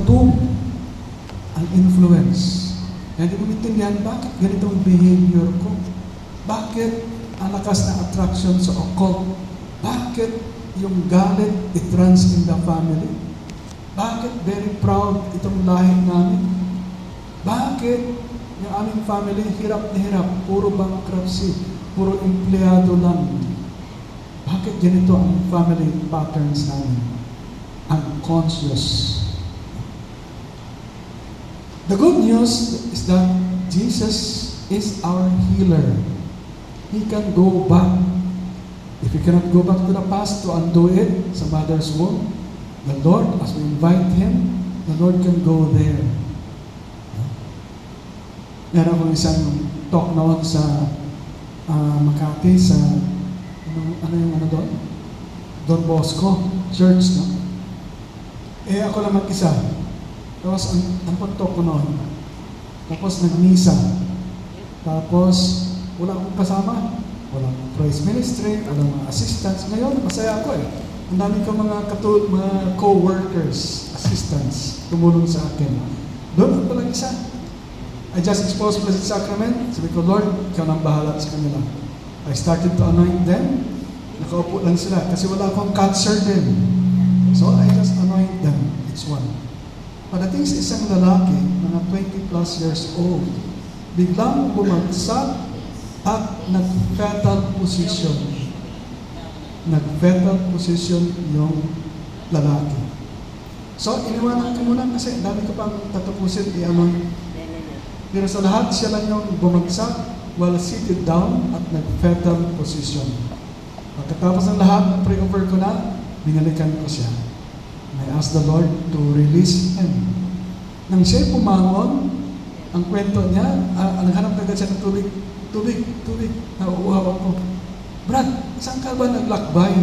two, ang influence. Kaya di mo maintindihan, bakit ganito ang behavior ko? Bakit ang lakas na attraction sa occult? Bakit yung galit, it runs in the family? Bakit very proud itong lahi namin? Bakit yung aming family hirap na hirap, puro bankruptcy, puro empleyado lang? Bakit ganito ang family patterns namin? Unconscious. The good news is that Jesus is our healer. He can go back. If he cannot go back to the past to undo it sa mother's womb, the Lord, as we invite Him, the Lord can go there. Meron akong isang talk noon sa Makati, sa ano yung ano doon? Don Bosco Church, no? Ako lang mag-isa. Tapos, ang talk ko noon. Tapos, nag-misa. Tapos, wala akong kasama. Walang praise ministry, walang mga assistants. Ngayon, masaya ako eh. Ang dami ko mga co-workers, assistants, tumulong sa akin. Doon ako lang isa. I just exposed Blessed Sacrament. Sabi ko, Lord, ikaw nang bahala sa kanila. I started to anoint them. Nakaupo lang sila kasi wala akong cancer din. So I just anoint them. It's one. Padating sa isang lalaki, mga 20 plus years old, biglang bumagsak at nag-fetal position. Nag-fetal position yung lalaki. So, iniwanan ko muna kasi dami ko pang tatapusin i-anoint. Pero sa lahat, siya lang yung bumagsak while seated down at nag-fetal position. Pagkatapos ng lahat, na-pray over ko na, binalikan ko siya. And I asked the Lord to release him. Nang siya'y pumangon, ang kwento niya, naghanap agad siya ng tubig. Tubig, nauuhaw ako. Brad, saan ka ba naglakbay?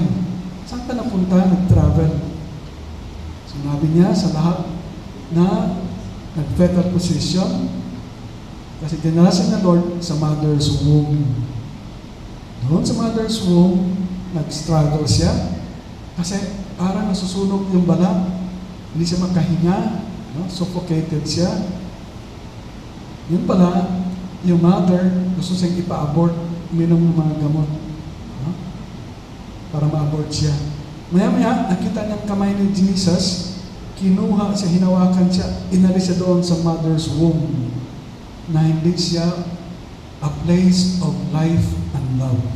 Saan ka napunta, nag-travel? Sinabi niya sa lahat na nag-fetal position kasi dinala siya ng Lord sa mother's womb. Doon sa mother's womb, nag-struggle siya kasi parang nasusunog yung balat. Hindi siya makahinga, no? Suffocated siya. Yun pala, yung mother, gusto siyang ipa-abort, uminom ng mga gamot, no? Para ma-abort siya. Maya-maya, nakita niyang kamay ni Jesus, kinuha siya, hinawakan siya, inalis siya doon sa mother's womb, na hindi siya a place of life and love,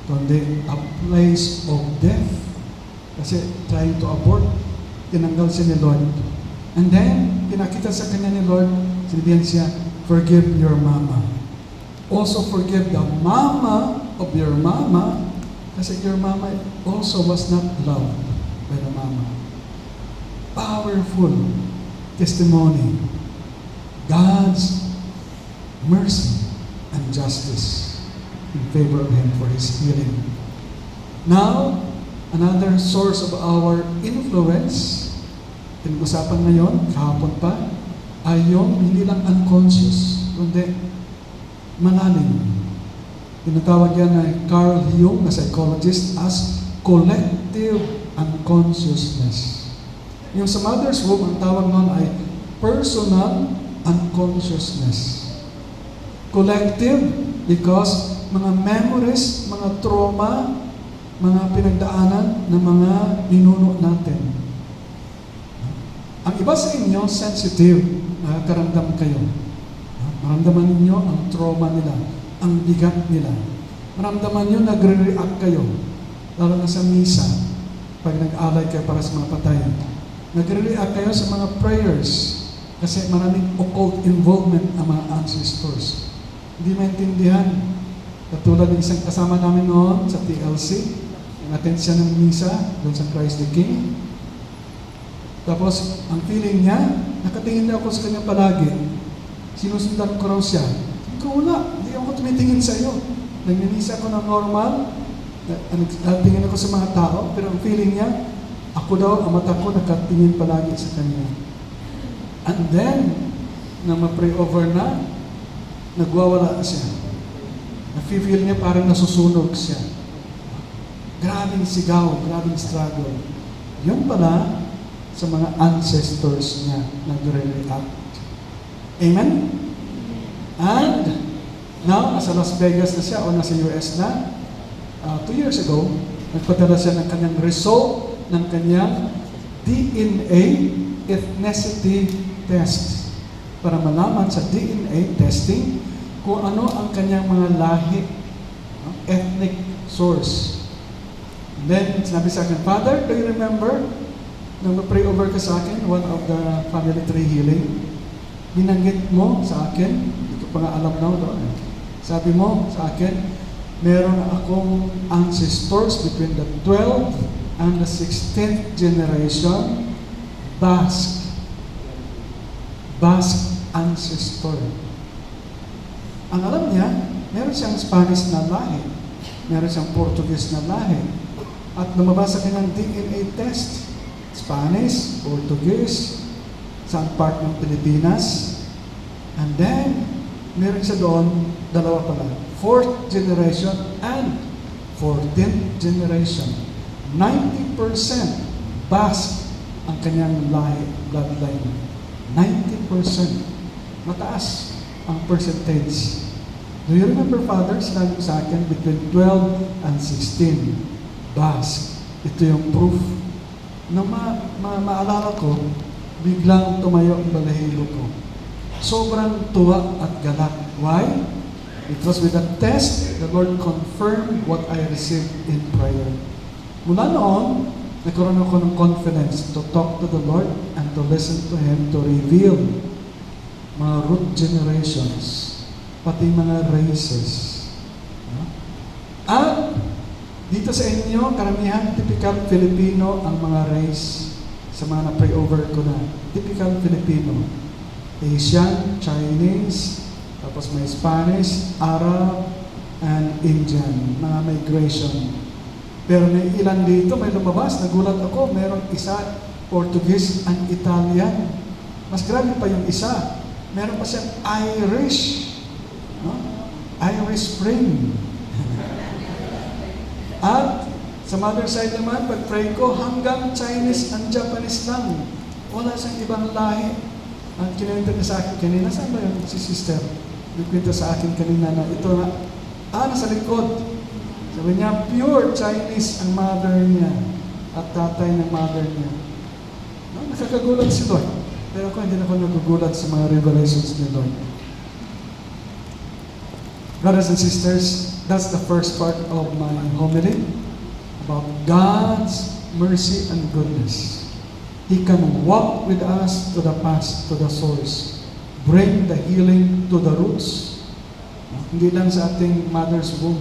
kundi a place of death. Kasi trying to abort, tinanggal siya ni Lord. And then, pinakita sa kanya ni Lord, sinabihan siya, forgive your mama. Also forgive the mama of your mama, kasi your mama also was not loved by the mama. Powerful testimony. God's mercy and justice in favor of him for his healing. Now, another source of our influence, pinag-usapan ngayon, kahapon pa, ay yung hindi lang unconscious, kundi malalim. Tinatawag yan na Carl Jung, na psychologist, as collective unconsciousness. Yung sa mother's womb, ang tawag nun ay personal unconsciousness. Collective because mga memories, mga trauma, mga pinagdaanan ng mga ninuno natin. Ang iba sa inyo, sensitive, nakakaramdam kayo. Maramdaman ninyo ang trauma nila, ang bigat nila. Maramdaman nyo, nagre-react kayo. Lalo na sa misa, pag nag-alay kayo para sa mga patay. Nagre-react kayo sa mga prayers kasi maraming occult involvement ang mga ancestors. Hindi maintindihan. Katulad ng isang kasama namin noon sa TLC, yung attend siya ng misa doon sa Christ the King. Tapos, ang feeling niya, nakatingin niya ako sa kanya palagi. Sinusundan ko raw siya. Hindi ko wala, hindi ako tumitingin sa iyo. Nagmimisa ako ng normal, tingin ako sa mga tao, pero ang feeling niya, ako daw, ang mata ko nakatingin palagi sa kanya. And then, na ma-pray over na, nagwawala siya. Na-feel niya parang nasusunog siya. Grabing sigaw, grabing struggle. Yun pala, sa mga ancestors niya nagre-react. Amen? And now, nasa Las Vegas na siya o nasa US na, 2 years ago, nagpadala siya ng kanyang result ng kanyang DNA ethnicity test para malaman sa DNA testing kung ano ang kanyang mga lahi, ethnic source. And then, sinabi sa akin, Father, do you remember nang ma-pray over ka sa akin, one of the family tree healing? Binanggit mo sa akin, hindi ko pa nga alam na doon. Sabi mo sa akin, meron akong ancestors between the 12th and the 16th generation, Basque ancestor. Ang alam niya, meron siyang Spanish na lahi, meron siyang Portuguese na lahi. At lumabas sa kanyang DNA test, Spanish, Portuguese, saan part ng Pilipinas. And then, meron siya doon, dalawa pala, 4th generation and 14th generation. 90% Basque ang kanyang lahi, bloodline. 90%. Mataas ang percentage. Do you remember, Father, sinabi ko sa akin, between 12 and 16, Basque. Ito yung proof. Na maalala ko, biglang tumayo ang balahibo ko. Sobrang tuwa at galak. Why? It was with a test, the Lord confirmed what I received in prayer. Mula noon, nagkaroon ako ng confidence to talk to the Lord and to listen to Him to reveal mga root generations, pati mga races. At dito sa inyo, karamihan, typical Filipino ang mga race sa mga na-pray over ko na. Typical Filipino. Asian, Chinese, tapos may Spanish, Arab, and Indian, mga migration. Pero may ilan dito, may lumabas, nagulat ako, meron isa, Portuguese and Italian. Mas grabe pa yung isa. Meron pa siyang Irish. No? Irish Spring. At sa mother side naman, pag-pray ko, hanggang Chinese and Japanese lang. Wala siyang ibang lahi. At kinuwento niya sa akin kanina, saan ba yung si sister? Nagkwento sa akin kanina na ito na, nasa likod. Sabi niya, pure Chinese ang mother niya at tatay ng mother niya. No, nakakagulat si Lord. Pero ako hindi na ako nagugulat sa mga revelations ni Lord. Brothers and sisters, that's the first part of my homily about God's mercy and goodness. He can walk with us to the past, to the source. Bring the healing to the roots. Hindi lang sa ating mother's womb,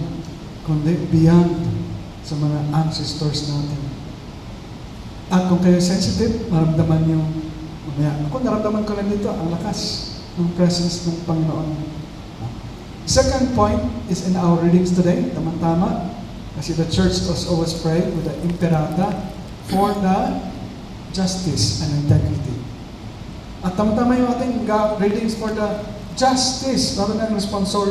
kundi beyond sa mga ancestors natin. At kung kayo sensitive, maramdaman nyo, mamaya, ako naramdaman ko lang dito, ang lakas ng presence ng Panginoon. Second point is in our readings today, tama-tama, kasi the church was always pray with the imperata for the justice and integrity. At tama-tama yung ating readings for the justice, rather than responsory